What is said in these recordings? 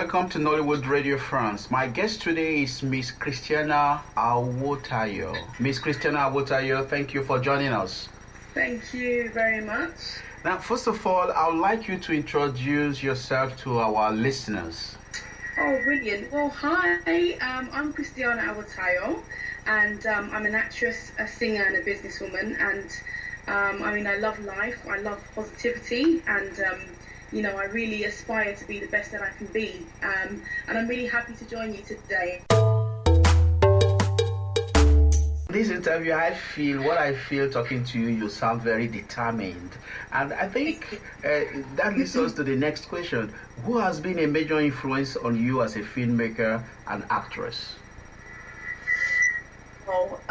welcome to Nollywood Radio France. My guest today is Miss Christiana Awotayo. Miss Christiana Awotayo, thank you for joining us. Thank you very much. Now, first of all, I would like you to introduce yourself to our listeners. Oh, brilliant. Well, hi, I'm Christiana Awotayo, and I'm an actress, a singer, and a businesswoman. And I love life, I love positivity, and I really aspire to be the best that I can be. And I'm really happy to join you today. This interview, what I feel talking to you, you sound very determined. And I think that leads us to the next question. Who has been a major influence on you as a filmmaker and actress? Oh,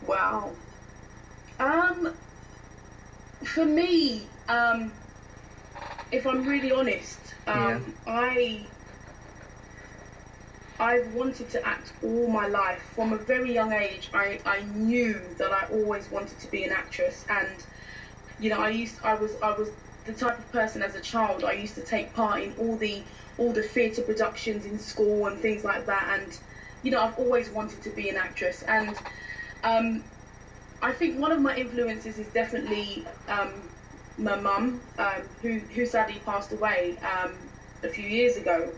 wow. For me, if I'm really honest, I've wanted to act all my life. From a very young age, I knew that I always wanted to be an actress, and I was the type of person as a child. I used to take part in all the theatre productions in school and things like that, and I've always wanted to be an actress. And I think one of my influences is definitely my mum, who sadly passed away a few years ago.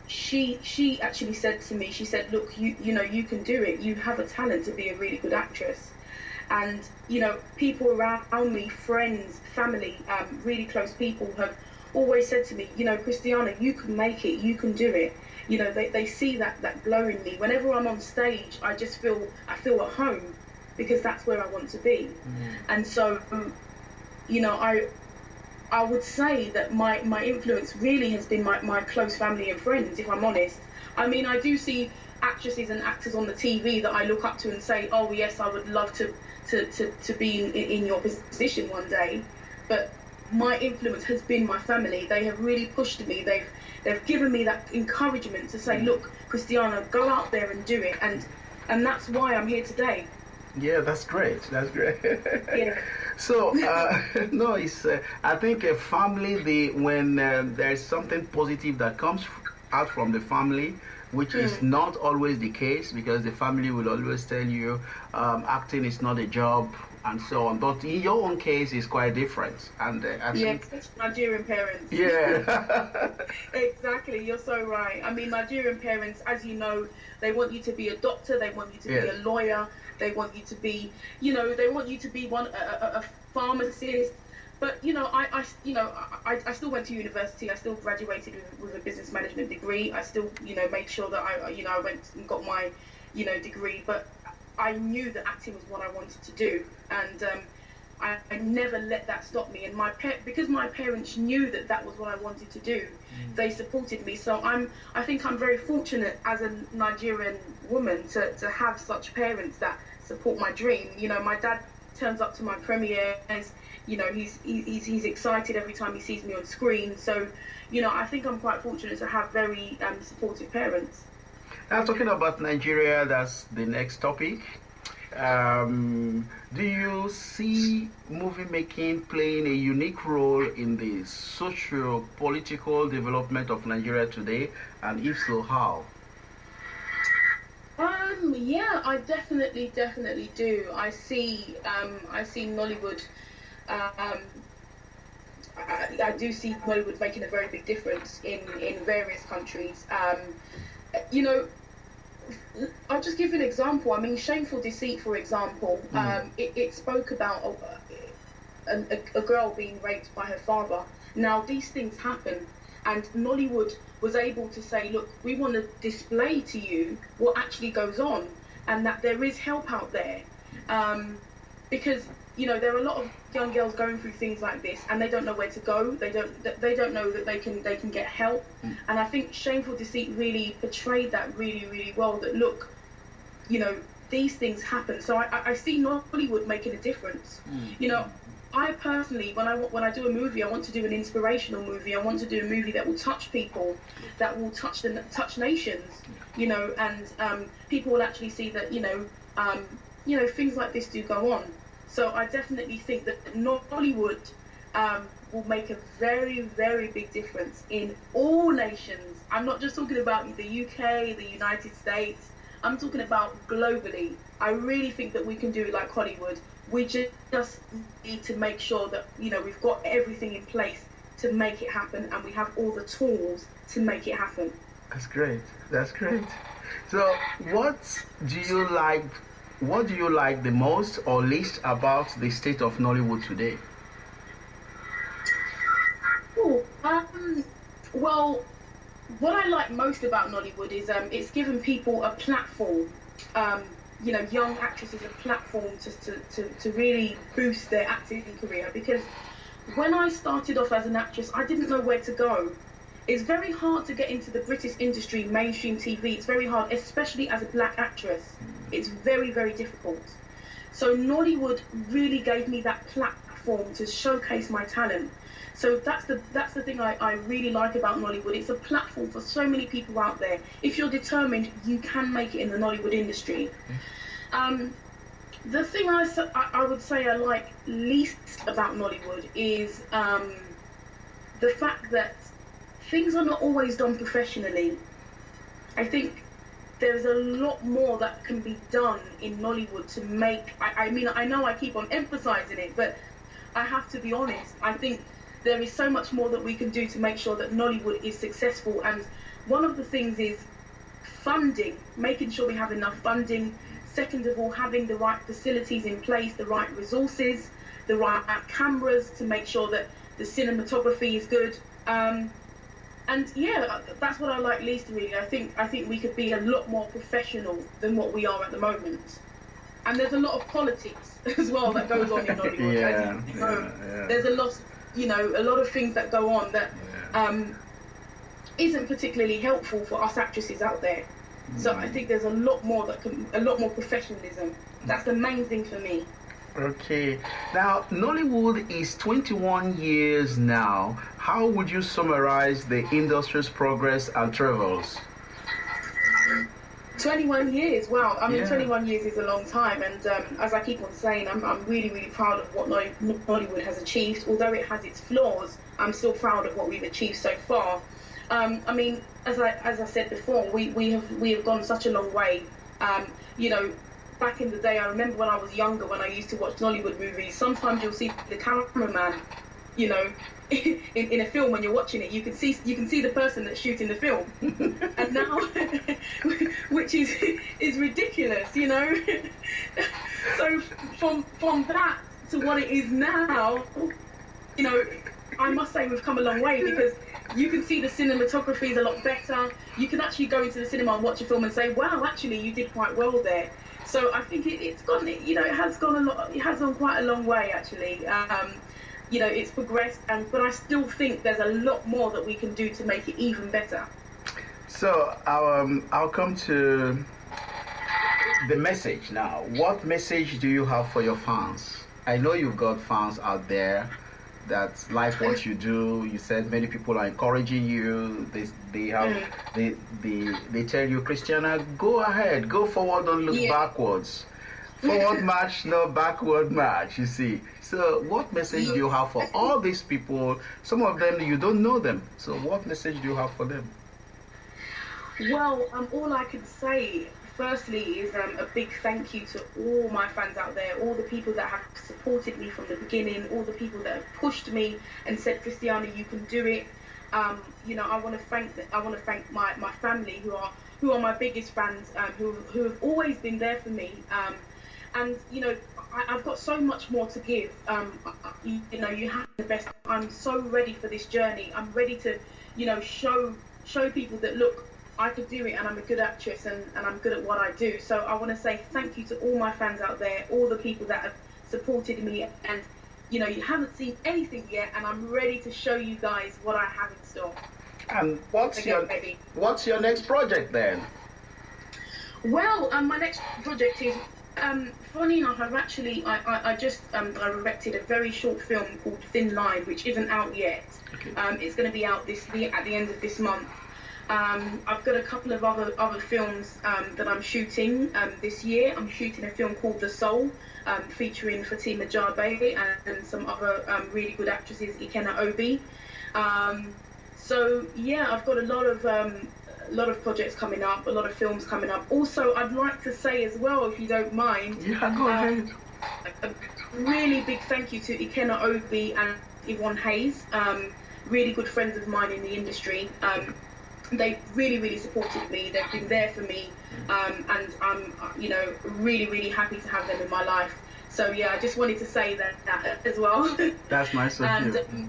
She actually said to me, she said, look, you can do it. You have a talent to be a really good actress. And people around me, friends, family, really close people have always said to me, Christiana, you can make it, you can do it. They see that glow in me. Whenever I'm on stage, I feel at home, because that's where I want to be. And so I would say that my influence really has been my close family and friends, if I'm honest. I mean, I do see actresses and actors on the TV that I look up to and say, oh yes, I would love to be in your position one day. But my influence has been my family. They have really pushed me. They've given me that encouragement to say, look, Christiana, go out there and do it. And that's why I'm here today. Yeah, that's great. That's great. Yeah. So, no, it's. I think a family. When there's something positive that comes out from the family, which is not always the case, because the family will always tell you acting is not a job and so on. But in your own case, it's quite different. And I think, Nigerian parents. Yeah. Exactly. You're so right. I mean, Nigerian parents, as you know, they want you to be a doctor. They want you to be a lawyer. They want you to be, they want you to be a pharmacist. But I still went to university. I still graduated with a business management degree. I still, made sure that I went and got my, degree. But I knew that acting was what I wanted to do, and I never let that stop me. And because my parents knew that was what I wanted to do, they supported me. So I think I'm very fortunate as a Nigerian woman to have such parents that support my dream. My dad turns up to my premieres. He's excited every time he sees me on screen. So I think I'm quite fortunate to have very supportive parents. Now, talking about Nigeria, that's the next topic. Do you see movie making playing a unique role in the socio-political development of Nigeria today? And if so, how? Yeah, I definitely do. I see Nollywood. I do see Nollywood making a very big difference in various countries. I'll just give you an example. I mean, Shameful Deceit, for example, it spoke about a girl being raped by her father. Now, these things happen, and Nollywood was able to say, look, we want to display to you what actually goes on, and that there is help out there. Because there are a lot of young girls going through things like this, and they don't know where to go. They don't know that they can get help. And I think Shameful Deceit really portrayed that really, really well. That look, these things happen. So I see Nollywood making a difference. I personally, when I do a movie, I want to do an inspirational movie. I want to do a movie that will touch people, that will touch nations. And people will actually see that things like this do go on. So I definitely think that Nollywood will make a very, very big difference in all nations. I'm not just talking about the UK, the United States. I'm talking about globally. I really think that we can do it like Hollywood. We just need to make sure that, you know, we've got everything in place to make it happen, and we have all the tools to make it happen. That's great. That's great. So, what do you like? What do you like the most or least about the state of Nollywood today? Ooh, well, what I like most about Nollywood is it's given people a platform. You know, young actresses a platform to really boost their acting career. Because when I started off as an actress, I didn't know where to go. It's very hard to get into the British industry, mainstream TV. It's very hard, especially as a black actress. It's very, very difficult. So Nollywood really gave me that platform to showcase my talent. So that's the thing I really like about Nollywood. It's a platform for so many people out there. If you're determined, you can make it in the Nollywood industry. The thing I would say I like least about Nollywood is the fact that things are not always done professionally. I think there's a lot more that can be done in Nollywood to make, I mean, I know I keep on emphasizing it, but I have to be honest. I think there is so much more that we can do to make sure that Nollywood is successful. And one of the things is funding, making sure we have enough funding. Second of all, having the right facilities in place, the right resources, the right cameras to make sure that the cinematography is good. And yeah, that's what I like least, really. I think we could be a lot more professional than what we are at the moment. And there's a lot of politics as well that goes on in Nollywood. Yeah. There's a lot, you know, a lot of things that go on that isn't particularly helpful for us actresses out there. So I think there's a lot more professionalism. That's the main thing for me. Okay. Now, Nollywood is 21 years now. How would you summarize the industry's progress and travels? 21 years, wow. I mean, 21 years is a long time. And as I keep on saying, I'm really, really proud of what Nollywood has achieved. Although it has its flaws, I'm still proud of what we've achieved so far. I mean, as I said before, we have gone such a long way. You know, back in the day, I remember when I was younger, when I used to watch Nollywood movies, sometimes you'll see the cameraman, you know, in a film when you're watching it, you can see the person that's shooting the film. And now, which is ridiculous, you know. So from that to what it is now, you know, I must say we've come a long way, because you can see the cinematography is a lot better. You can actually go into the cinema and watch a film and say, wow, actually you did quite well there. So I think it's gone, you know, it has gone quite a long way, actually. You know, it's progressed, but I still think there's a lot more that we can do to make it even better. So I'll come to the message now. What message do you have for your fans? I know you've got fans out there that like what you do. You said many people are encouraging you. They tell you, Christiana, go ahead, go forward, don't look backwards. Forward march, no backward march, you see. So what message do you have for all these people? Some of them, you don't know them. So what message do you have for them? Well, all I can say, firstly, is a big thank you to all my fans out there, all the people that have supported me from the beginning, all the people that have pushed me and said, Christiana, you can do it. You know, I want to thank my family, who are my biggest fans, who have always been there for me. And you know, I've got so much more to give. You know, you have the best. I'm so ready for this journey. I'm ready to, you know, show people that, look, I could do it, and I'm a good actress, and I'm good at what I do. So I want to say thank you to all my fans out there, all the people that have supported me, and you know, you haven't seen anything yet, and I'm ready to show you guys what I have in store. And what's your next project then? Well, my next project is, funny enough, I just directed a very short film called Thin Line, which isn't out yet. Okay. It's going to be out at the end of this month. I've got a couple of other films that I'm shooting this year. I'm shooting a film called The Soul, featuring Fatima Jabe and some other really good actresses, Ikenna Obi. So yeah, I've got a lot of projects coming up, a lot of films coming up. Also, I'd like to say as well, if you don't mind, go ahead. A really big thank you to Ikenna Obi and Yvonne Hayes, really good friends of mine in the industry. They really supported me. They've been there for me, and I'm really happy to have them in my life. So yeah, I just wanted to say that as well. That's nice of you.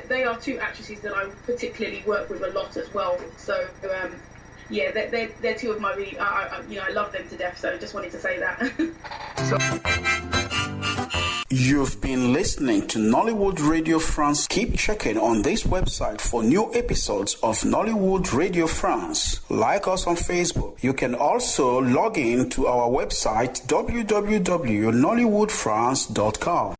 They are two actresses that I particularly work with a lot as well. So yeah, they're two of my really I love them to death. So just wanted to say that. You've been listening to Nollywood Radio France. Keep checking on this website for new episodes of Nollywood Radio France. Like us on Facebook. You can also log in to our website www.nollywoodfrance.com.